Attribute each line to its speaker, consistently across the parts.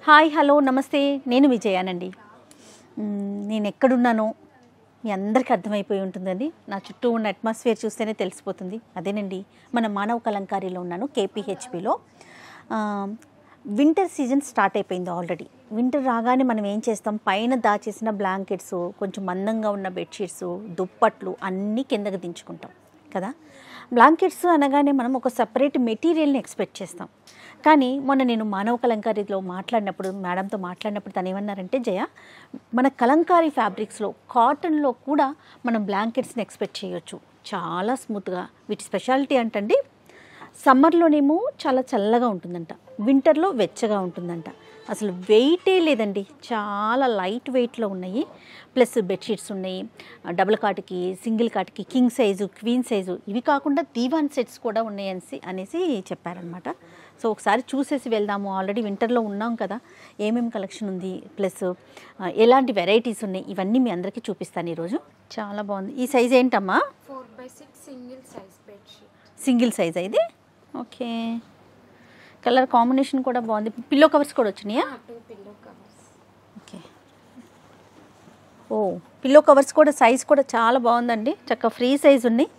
Speaker 1: Hi hello నమస్తే నేను విజయానండి. నేను ఎక్కడున్నానో మీ అందరికీ అర్థమైపోయి ఉంటుందండి. నా చుట్టూ ఉన్న అట్మాస్ఫియర్ చూస్తేనే తెలిసిపోతుంది. అదేనండి మన మానవ కలంకారీలో ఉన్నాను, కేపీహెచ్పిలో. వింటర్ సీజన్ స్టార్ట్ అయిపోయింది ఆల్రెడీ. వింటర్ రాగానే మనం ఏం చేస్తాం, పైన దాచేసిన బ్లాంకెట్స్, కొంచెం మందంగా ఉన్న బెడ్షీట్స్, దుప్పట్లు అన్నీ కిందకి దించుకుంటాం కదా. బ్లాంకెట్స్ అనగానే మనం ఒక సపరేట్ మెటీరియల్ని ఎక్స్పెక్ట్ చేస్తాం. కానీ మొన్న నేను మానవ కలంకారీలో మేడంతో మాట్లాడినప్పుడు తను ఏమన్నారంటే, జయ, మన కలంకారీ ఫ్యాబ్రిక్స్లో కాటన్లో కూడా మనం బ్లాంకెట్స్ని ఎక్స్పెక్ట్ చేయొచ్చు, చాలా స్మూత్గా. వీటి స్పెషాలిటీ అంటండి, సమ్మర్లోనేమో చాలా చల్లగా ఉంటుందంట, వింటర్లో వెచ్చగా ఉంటుందంట. అసలు వెయిటే లేదండి, చాలా లైట్ వెయిట్లో ఉన్నాయి. ప్లస్ బెడ్షీట్స్ ఉన్నాయి, డబుల్ కాట్కి, సింగిల్ కాట్కి, కింగ్ సైజు, క్వీన్ సైజు, ఇవి కాకుండా దీవాన్ సెట్స్ కూడా ఉన్నాయి అనేసి చెప్పారనమాట. సో ఒకసారి చూసేసి వెళ్దాము. ఆల్రెడీ వింటర్లో ఉన్నాం కదా, ఏమేమి కలెక్షన్ ఉంది, ప్లస్ ఎలాంటి వెరైటీస్ ఉన్నాయి, ఇవన్నీ మీ అందరికీ చూపిస్తాను ఈరోజు. చాలా బాగుంది. ఈ సైజ్ ఏంటమ్మా?
Speaker 2: 4x6 single size bedsheet.
Speaker 1: Single size ఇది. ఓకే, కలర్ కాంబినేషన్ కూడా బాగుంది. పిల్లో కవర్స్ కూడా వచ్చినాయా? ఓకే. ఓ, పిల్లో కవర్స్ కూడా సైజ్ కూడా చాలా బాగుందండి, చక్కగా ఫ్రీ సైజ్ ఉన్నాయి.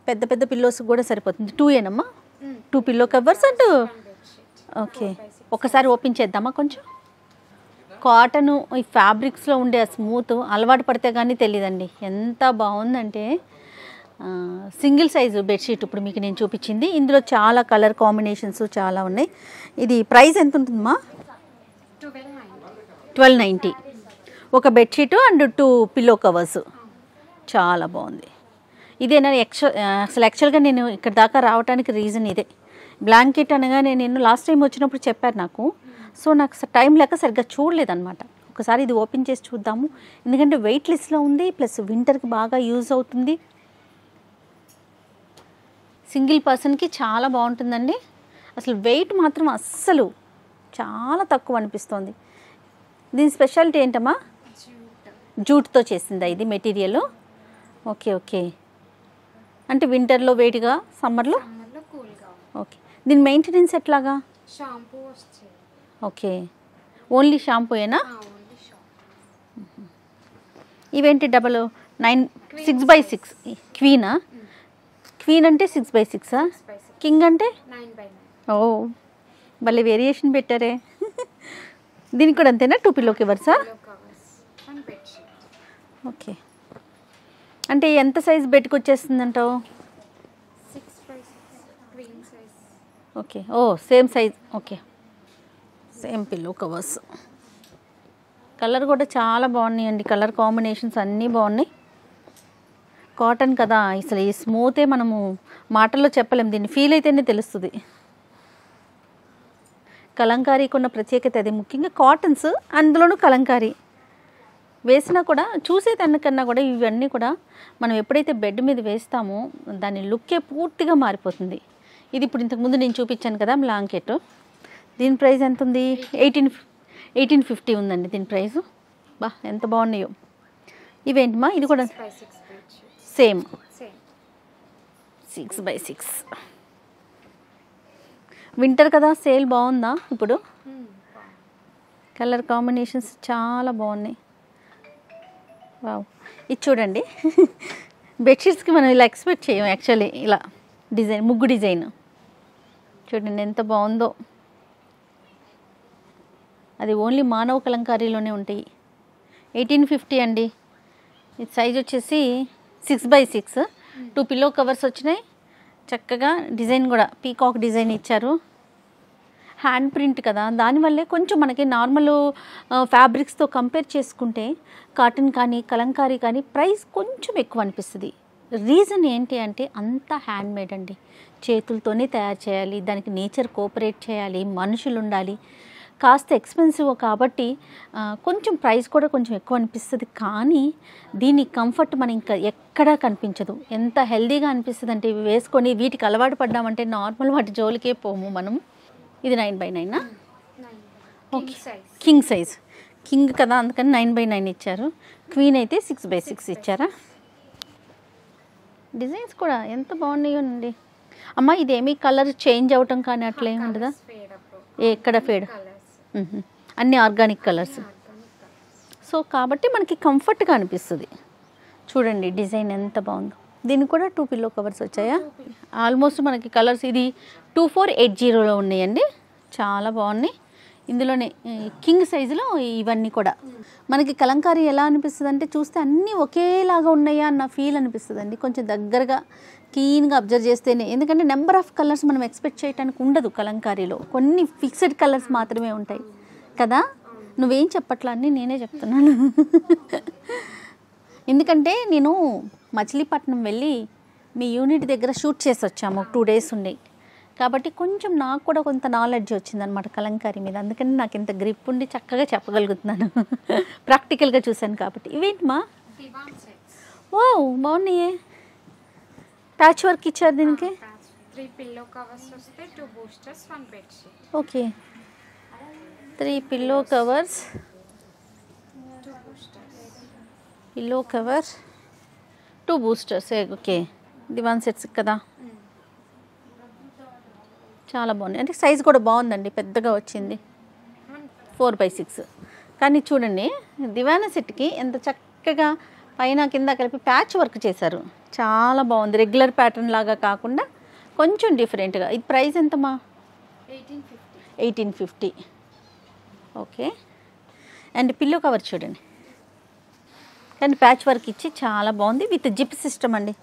Speaker 1: పెద్ద పెద్ద పిల్లోస్ కూడా సరిపోతుంది. 2 ఏనమ్మా? 2 పిల్లో కవర్స్ అండ్ ఓకే. ఒకసారి ఓపెన్ చేద్దామా? కొంచెం కాటను ఈ ఫ్యాబ్రిక్స్లో ఉండే స్మూత్ అలవాటు పడితే కానీ తెలియదండి, ఎంత బాగుందంటే. సింగిల్ సైజు బెడ్షీట్ ఇప్పుడు మీకు నేను చూపించింది. ఇందులో చాలా కలర్ కాంబినేషన్స్ చాలా ఉన్నాయి. ఇది ప్రైస్ ఎంత ఉంటుందమ్మా? 1290. ఒక బెడ్షీట్ అండ్ 2 పిల్లో కవర్స్. చాలా బాగుంది. ఇదేనా అసలు యాక్చువల్గా నేను ఇక్కడ దాకా రావడానికి రీజన్ ఇదే. బ్లాంకెట్ అనగానే నేను లాస్ట్ టైం వచ్చినప్పుడు చెప్పారు నాకు, సో నాకు టైం లేక సరిగ్గా చూడలేదన్నమాట. ఒకసారి ఇది ఓపెన్ చేసి చూద్దాము, ఎందుకంటే వెయిట్ లెస్లో ఉంది, ప్లస్ వింటర్కి బాగా యూజ్ అవుతుంది. సింగిల్ పర్సన్కి చాలా బాగుంటుందండి. అసలు వెయిట్ మాత్రం అస్సలు చాలా తక్కువ అనిపిస్తుంది. దీని స్పెషాలిటీ ఏంటమ్మా? జూట్తో చేసిందా ఇది మెటీరియల్? Okay okay. అంటే వింటర్లో వేడిగా, సమ్మర్లో
Speaker 2: కూల్గా.
Speaker 1: ఓకే. దీని మెయింటెనెన్స్ ఎట్లాగా?
Speaker 2: షాంపూ వస్తుంది.
Speaker 1: ఓకే, ఓన్లీ షాంపూయేనా? ఇవేంటి 6x6 క్వీనా? క్వీన్ అంటే 6x6, కింగ్ అంటే
Speaker 2: 9x9.
Speaker 1: ఓ, మళ్ళీ వేరియేషన్ పెట్టారే. దీనికి కూడా అంతేనా? 2 పిల్లో కవర్సా? ఓకే. అంటే ఎంత సైజ్ బెడ్కి వచ్చేస్తుందంటావు?
Speaker 2: 6x6 size.
Speaker 1: ఓకే. ఓ, same size. Okay, same pillow covers. Colour కూడా చాలా బాగున్నాయండి, కలర్ కాంబినేషన్స్ అన్నీ బాగున్నాయి. కాటన్ కదా, అసలు ఈ స్మూతే మనము మాటల్లో చెప్పలేము, దీన్ని ఫీల్ అయితేనే తెలుస్తుంది. కలంకారీకి ఉన్న ప్రత్యేకత అది, ముఖ్యంగా కాటన్స్, అందులోనూ కలంకారీ వేసినా కూడా చూసేదానికన్నా కూడా ఇవన్నీ కూడా మనం ఎప్పుడైతే బెడ్ మీద వేస్తామో దాని లుక్కే పూర్తిగా మారిపోతుంది. ఇది ఇప్పుడు ఇంతకుముందు నేను చూపించాను కదా బ్లాంకెట్, దీని ప్రైస్ ఎంత ఉంది? 1850 ఉందండి దీని ప్రైస్. బా, ఎంత బాగున్నాయో. ఇవేంటమ్మా? ఇది కూడా సేమ్ 6x6. వింటర్ కదా, సేల్ బాగుందా ఇప్పుడు? కలర్ కాంబినేషన్స్ చాలా బాగున్నాయి. వావ్, ఇది చూడండి. బెడ్షీట్స్కి మనం ఇలా ఎక్స్పెక్ట్ చేయం యాక్చువల్లీ, ఇలా డిజైన్, ముగ్గు డిజైన్ చూడండి ఎంత బాగుందో. అది ఓన్లీ మానవ కలంకారీలోనే ఉంటాయి. 1850 అండి. ఇది సైజ్ వచ్చేసి 6x6. 2 పిల్లో కవర్స్ వచ్చినాయి. చక్కగా డిజైన్ కూడా పీకాక్ డిజైన్ ఇచ్చారు. హ్యాండ్ ప్రింట్ కదా, దానివల్లే కొంచెం మనకి నార్మల్ ఫ్యాబ్రిక్స్తో కంపేర్ చేసుకుంటే కాటన్ కానీ కలంకారీ కానీ ప్రైస్ కొంచెం ఎక్కువ అనిపిస్తుంది. రీజన్ ఏంటి అంటే అంతా హ్యాండ్ మేడ్ అండి, చేతులతోనే తయారు చేయాలి, దానికి నేచర్ కోఆపరేట్ చేయాలి, మనుషులు ఉండాలి. కాస్త ఎక్స్పెన్సివ్ కాబట్టి కొంచెం ప్రైస్ కూడా కొంచెం ఎక్కువ అనిపిస్తుంది. కానీ దీని కంఫర్ట్ మనం ఇంకా ఎక్కడా కనిపించదు. ఎంత హెల్దీగా అనిపిస్తుంది అంటే, ఇవి వేసుకొని వీటికి అలవాటు పడ్డామంటే నార్మల్ వాటి జోలికే పోము మనం. ఇది 9x9. Okay, king size. King కదా, అందుకని 9x9 ఇచ్చారు. క్వీన్ అయితే 6x6 ఇచ్చారా. డిజైన్స్ కూడా ఎంత బాగున్నాయో అండి. అమ్మ, ఇదేమీ కలర్ చేంజ్ అవటం కానీ అట్లా ఏమి ఉండదా? ఎక్కడ ఫేడ్ అన్ని ఆర్గానిక్ కలర్స్. సో కాబట్టి మనకి కంఫర్ట్గా అనిపిస్తుంది. చూడండి డిజైన్ ఎంత బాగుందో. దీనికి కూడా 2 పిల్లో కవర్స్ వచ్చాయా? ఆల్మోస్ట్ మనకి కలర్స్ ఇది 2480లో ఉన్నాయండి. చాలా బాగున్నాయి. ఇందులోనే కింగ్ సైజులో ఇవన్నీ కూడా మనకి కలంకారీ ఎలా అనిపిస్తుంది అంటే చూస్తే అన్నీ ఒకేలాగా ఉన్నాయా అన్న ఫీల్ అనిపిస్తుంది అండి. కొంచెం దగ్గరగా క్లీన్గా అబ్జర్వ్ చేస్తేనే, ఎందుకంటే నెంబర్ ఆఫ్ కలర్స్ మనం ఎక్స్పెక్ట్ చేయడానికి ఉండదు కలంకారీలో. కొన్ని ఫిక్స్డ్ కలర్స్ మాత్రమే ఉంటాయి కదా. నువ్వేం చెప్పట్లా అన్నీ నేనే చెప్తున్నాను. ఎందుకంటే నేను మచిలీపట్నం వెళ్ళి మీ యూనిట్ దగ్గర షూట్ చేసి వచ్చాము. 2 డేస్ ఉన్నాయి కాబట్టి కొంచెం నాకు కూడా కొంత నాలెడ్జ్ వచ్చిందనమాట కలంకారీ మీద. అందుకని నాకు ఇంత గ్రిప్ ఉండి చక్కగా చెప్పగలుగుతున్నాను. ప్రాక్టికల్గా చూశాను కాబట్టి. ఇవేంటమ్మా? ఓ బాగున్నాయే. ప్యాచ్ వర్క్ ఇచ్చారు దీనికి.
Speaker 2: 3 పిల్లో కవర్స్ వస్తే 2 boosters 1 bedsheet.
Speaker 1: Okay 3 pillow covers,
Speaker 2: 2 boosters,
Speaker 1: pillow cover, 2 boosters. Okay దివాన్ సెట్స్ కదా. చాలా బాగుంది. అంటే సైజ్ కూడా బాగుందండి, పెద్దగా వచ్చింది. 4x6. కానీ చూడండి దివానా సెట్కి ఎంత చక్కగా పైన కింద కలిపి ప్యాచ్ వర్క్ చేశారు. చాలా బాగుంది. రెగ్యులర్ ప్యాటర్న్ లాగా కాకుండా కొంచెం డిఫరెంట్గా. ఇది ప్రైస్ ఎంతమ్మా? 1850. ఓకే. అండ్ పిల్లో కవర్ చూడండి, కానీ ప్యాచ్ వర్క్ ఇచ్చి చాలా బాగుంది. విత్ జిప్ సిస్టమ్ అండి.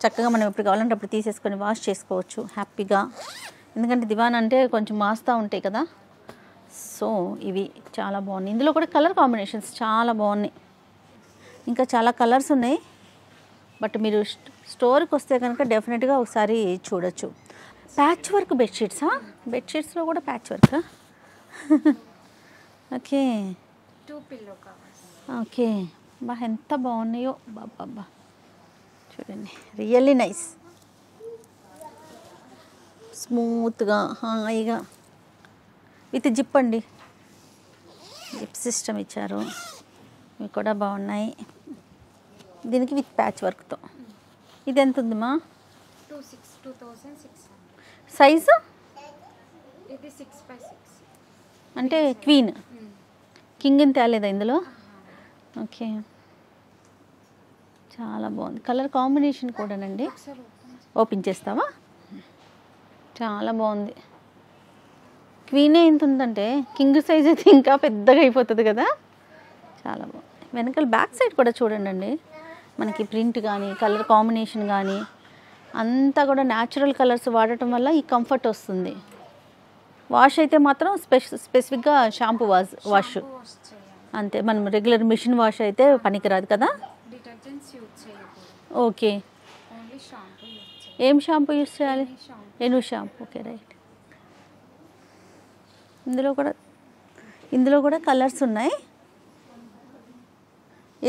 Speaker 1: చక్కగా మనం ఎప్పుడు కావాలంటే అప్పుడు తీసేసుకొని వాష్ చేసుకోవచ్చు హ్యాపీగా. ఎందుకంటే దివాన్ అంటే కొంచెం మాస్తూ ఉంటాయి కదా. సో ఇవి చాలా బాగున్నాయి. ఇందులో కూడా కలర్ కాంబినేషన్స్ చాలా బాగున్నాయి. ఇంకా చాలా కలర్స్ ఉన్నాయి. బట్ మీరు స్టోర్కి వస్తే కనుక డెఫినెట్గా ఒకసారి చూడొచ్చు. ప్యాచ్ వర్క్ బెడ్షీట్సా? బెడ్షీట్స్లో కూడా ప్యాచ్ వర్కా? Okay
Speaker 2: 2 pillow covers.
Speaker 1: ఓకే బా ఎంత బాగున్నాయో బాబా. చూడండి రియల్లీ నైస్. స్మూత్గా హాయిగా విత్ జిప్ అండి. జిప్ సిస్టమ్ ఇచ్చారు. ఇవి కూడా బాగున్నాయి. దీనికి విత్ ప్యాచ్ వర్క్తో. ఇది ఎంత ఉందమ్మా?
Speaker 2: 2600.
Speaker 1: సైజు
Speaker 2: ఇది 6x6
Speaker 1: అంటే క్వీన్. కింగ్ అని తేలేదా ఇందులో? ఓకే చాలా బాగుంది. కలర్ కాంబినేషన్ కూడానండి. ఓపెన్ చేస్తావా? చాలా బాగుంది. క్వీనే ఎంత ఉందంటే కింగ్ సైజ్ అయితే ఇంకా పెద్దగా అయిపోతుంది కదా. చాలా బాగుంది. వెనకాల బ్యాక్ సైడ్ కూడా చూడండి, మనకి ప్రింట్ కానీ కలర్ కాంబినేషన్ కానీ అంతా కూడా న్యాచురల్ కలర్స్ వాడటం వల్ల ఈ కంఫర్ట్ వస్తుంది. వాష్ అయితే మాత్రం స్పెసిఫిక్గా షాంపూ వాష్ అంతే. మనం రెగ్యులర్ మిషన్ వాష్ అయితే పనికిరాదు కదా.
Speaker 2: డిటర్జెంట్స్ యూజ్ చేయకూడదు.
Speaker 1: ఓకే
Speaker 2: ఓన్లీ షాంపూ యూజ్ చేయాలి.
Speaker 1: ఏం షాంపూ యూస్ చేయాలి? ఎను షాంపూ. Okay right. ఇందులో కూడా కలర్స్ ఉన్నాయి.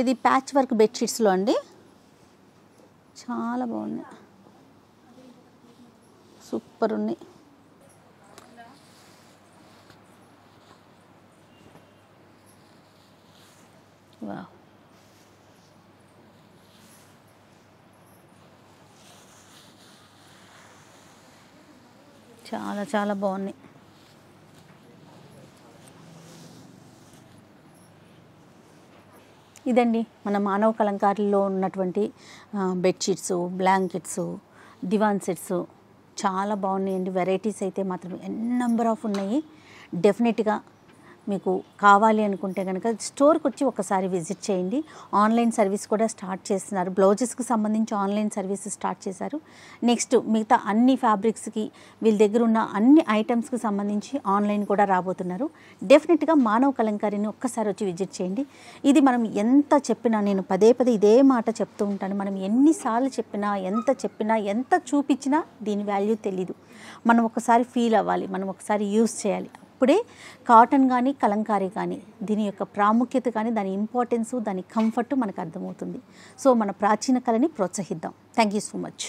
Speaker 1: ఇది ప్యాచ్ వర్క్ బెడ్షీట్స్లో అండి. చాలా బాగున్నాయి, సూపర్ ఉన్నాయి. వావ్ చాలా చాలా బాగున్నాయి. ఇదండి మన మానవ కలంకారీలో ఉన్నటువంటి బెడ్షీట్స్, బ్లాంకెట్స్, దివాన్ సెట్స్ చాలా బాగున్నాయండి. వెరైటీస్ అయితే మాత్రం నెంబర్ ఆఫ్ ఉన్నాయి. డెఫినెట్గా మీకు కావాలి అనుకుంటే కనుక స్టోర్కి వచ్చి ఒకసారి విజిట్ చేయండి. ఆన్లైన్ సర్వీస్ కూడా స్టార్ట్ చేస్తున్నారు. బ్లౌజెస్కి సంబంధించి ఆన్లైన్ సర్వీస్ స్టార్ట్ చేశారు. నెక్స్ట్ మిగతా అన్ని ఫ్యాబ్రిక్స్కి వీళ్ళ దగ్గర ఉన్న అన్ని ఐటమ్స్కి సంబంధించి ఆన్లైన్ కూడా రాబోతున్నారు. డెఫినెట్గా మానవ కలంకారీని ఒక్కసారి వచ్చి విజిట్ చేయండి. ఇది మనం ఎంత చెప్పినా, నేను పదే ఇదే మాట చెప్తూ ఉంటాను, మనం ఎన్నిసార్లు చెప్పినా, ఎంత చూపించినా దీని వాల్యూ తెలీదు. మనం ఒకసారి ఫీల్ అవ్వాలి, మనం ఒకసారి యూస్ చేయాలి. అప్పుడే కాటన్ కానీ కలంకారీ కానీ దీని యొక్క ప్రాముఖ్యత కానీ దాని ఇంపార్టెన్సు, దాని కంఫర్ట్ మనకు అర్థమవుతుంది. సో మన ప్రాచీన కళని ప్రోత్సహిద్దాం. Thank you so much.